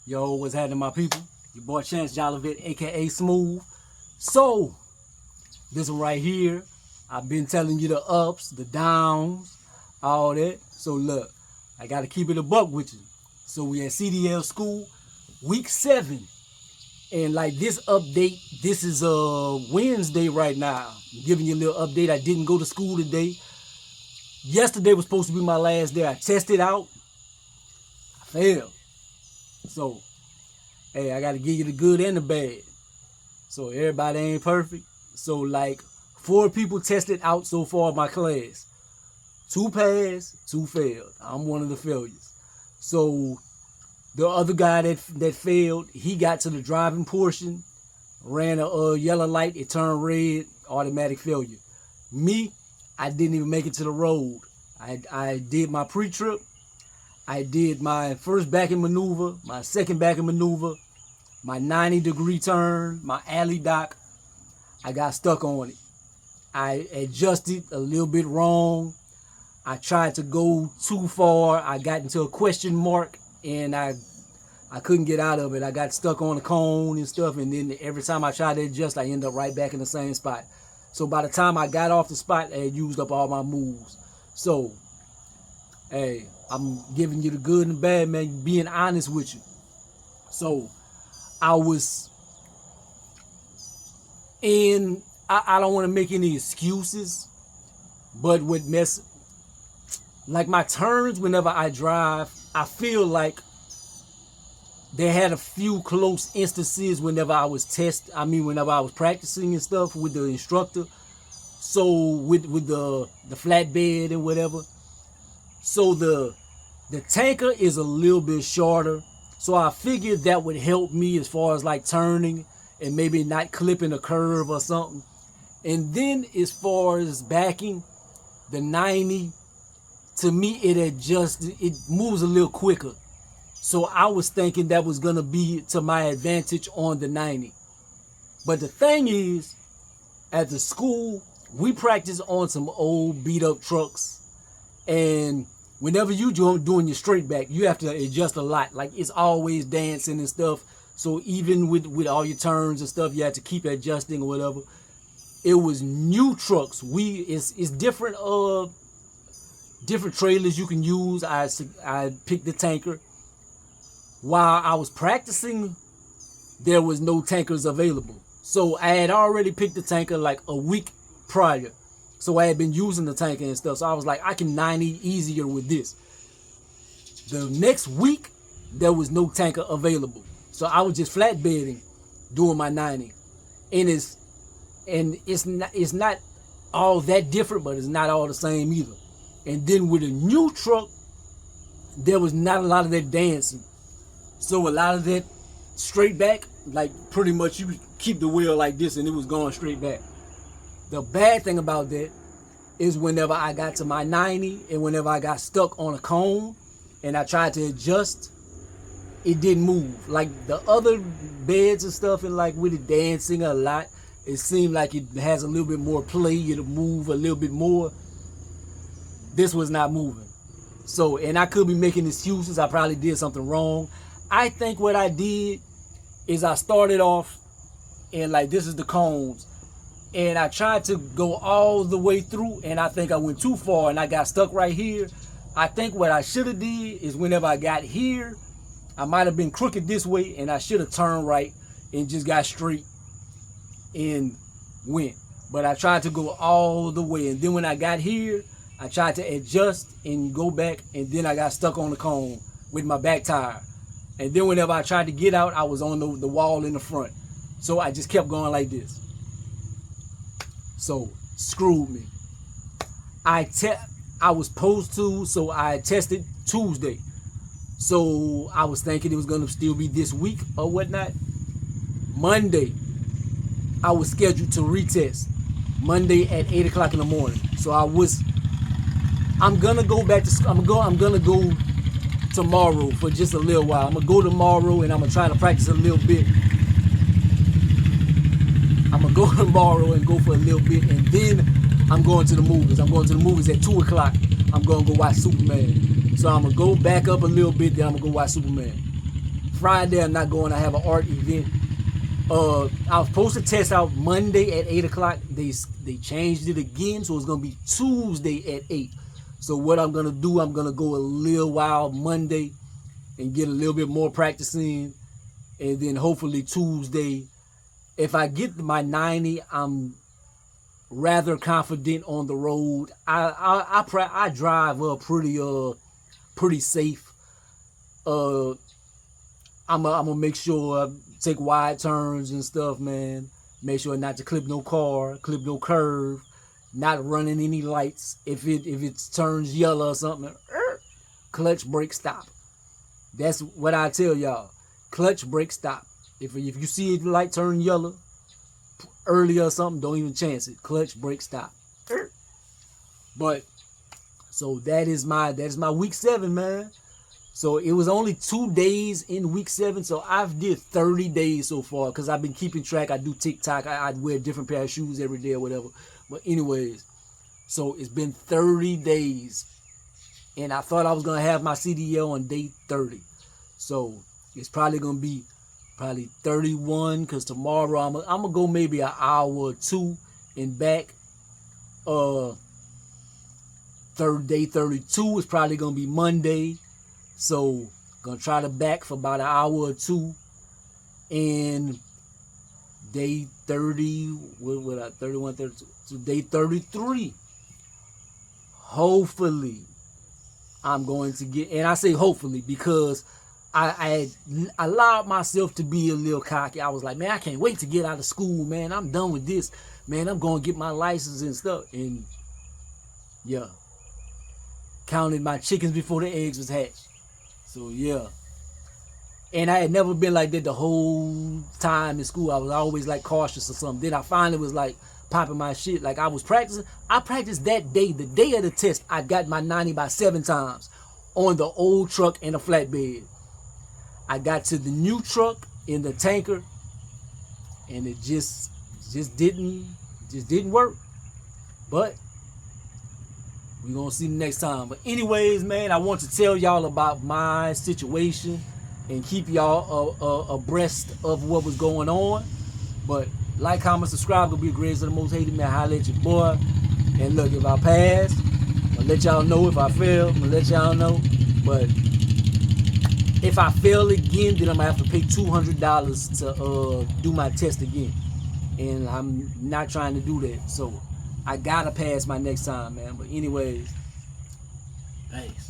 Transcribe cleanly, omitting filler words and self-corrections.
Yo, what's happening, my people? Your boy Chance Jollivet, aka Smooth. So, this one right here, I've been telling you the ups, the downs, all that. So look, I gotta keep it a buck with you. So we at CDL school, week 7. And like this update, this is Wednesday right now. I'm giving you a little update. I didn't go to school today. Yesterday was supposed to be my last day. I tested out. I failed. So, hey, I got to give you the good and the bad. So, everybody ain't perfect. So, like, 4 people tested out so far in my class. 2 passed, 2 failed. I'm one of the failures. So, the other guy that failed, he got to the driving portion, ran a yellow light, it turned red, automatic failure. Me, I didn't even make it to the road. I did my pre-trip. I did my first backing maneuver, my second backing maneuver, my 90-degree turn, my alley dock. I got stuck on it. I adjusted a little bit wrong. I tried to go too far. I got into a question mark and I couldn't get out of it. I got stuck on the cone and stuff, and then every time I tried to adjust, I ended up right back in the same spot. So by the time I got off the spot, I had used up all my moves. So, hey, I'm giving you the good and the bad, man, being honest with you. So, I was in, I don't want to make any excuses, but with like my turns whenever I drive, I feel like they had a few close instances whenever I was whenever I was practicing and stuff with the instructor. So with the flatbed and whatever. So the tanker is a little bit shorter. So I figured that would help me as far as like turning and maybe not clipping a curve or something. And then as far as backing, the 90, to me it moves a little quicker. So I was thinking that was gonna be to my advantage on the 90. But the thing is, at the school, we practice on some old beat up trucks. And whenever you doing your straight back, you have to adjust a lot. Like it's always dancing and stuff. So even with all your turns and stuff, you have to keep adjusting or whatever. It was new trucks. It's different different trailers you can use. I picked the tanker. While I was practicing, there was no tankers available. So I had already picked the tanker like a week prior. So I had been using the tanker and stuff. So I was like, I can 90 easier with this. The next week, there was no tanker available. So I was just flatbedding, doing my 90. And it's not all that different, but it's not all the same either. And then with a new truck, there was not a lot of that dancing. So a lot of that straight back, like pretty much you keep the wheel like this and it was going straight back. The bad thing about that is whenever I got to my 90 and whenever I got stuck on a cone and I tried to adjust, it didn't move. Like the other beds and stuff, and like with it dancing a lot, it seemed like it has a little bit more play, it'll move a little bit more. This was not moving. So, and I could be making excuses. I probably did something wrong. I think what I did is I started off and like this is the cones. And I tried to go all the way through and I think I went too far and I got stuck right here. I think what I should have did is whenever I got here, I might have been crooked this way and I should have turned right and just got straight and went. But I tried to go all the way. And then when I got here, I tried to adjust and go back and then I got stuck on the cone with my back tire. And then whenever I tried to get out, I was on the wall in the front. So I just kept going like this. So, screwed me. I was supposed to, so I tested Tuesday. So I was thinking it was gonna still be this week or whatnot. Monday, I was scheduled to retest. Monday at 8 o'clock in the morning. So I'm gonna go back to, I'm gonna go tomorrow for just a little while. I'm gonna go tomorrow and I'm gonna try to practice a little bit. I'm gonna go tomorrow and go for a little bit, and then I'm going to the movies. I'm going to the movies at 2 o'clock. I'm gonna go watch Superman. So I'm gonna go back up a little bit, then I'm gonna go watch Superman. Friday I'm not going. I have an art event. I was supposed to test out Monday at 8 o'clock. They changed it again, so it's gonna be Tuesday at 8. So what I'm gonna do, I'm gonna go a little while Monday and get a little bit more practice in, and then hopefully Tuesday, if I get my 90, I'm rather confident on the road. I drive pretty safe. I'm gonna make sure I take wide turns and stuff, man. Make sure not to clip no car, clip no curve, not running any lights. If it turns yellow or something, clutch, brake, stop. That's what I tell y'all. Clutch, brake, stop. If you see a light turn yellow early or something, don't even chance it. Clutch, brake, stop. But so that is my week 7, man. So it was only 2 days in week 7, so I've did 30 days so far because I've been keeping track. I do TikTok. I wear a different pair of shoes every day or whatever. But anyways, so it's been 30 days, and I thought I was gonna have my CDL on day 30. So it's probably gonna be 31 because tomorrow I'm gonna go maybe an hour or 2 and back. Day 32 is probably gonna be Monday. So gonna try to back for about an hour or 2, and day 30, what 31, 32, so day 33, hopefully I'm going to get, and I say hopefully because I allowed myself to be a little cocky. I was like, man, I can't wait to get out of school, man. I'm done with this, man. I'm going to get my license and stuff, and yeah, counted my chickens before the eggs was hatched. So yeah, and I had never been like that the whole time in school. I was always like cautious or something. Then I finally was like popping my shit. Like I was practicing. I practiced that day, the day of the test. I got my 90 by 7 times on the old truck and a flatbed. I got to the new truck in the tanker, and it just didn't work. But we're going to see next time. But anyways, man, I want to tell y'all about my situation and keep y'all abreast of what was going on. But like, comment, subscribe. Gonna be the greatest of the most hated, man. Holla at your boy. And look, if I pass, I'll let y'all know. If I fail, I'll let y'all know. But if I fail again, then I'm gonna have to pay $200 to do my test again. And I'm not trying to do that. So I gotta pass my next time, man. But anyways, thanks.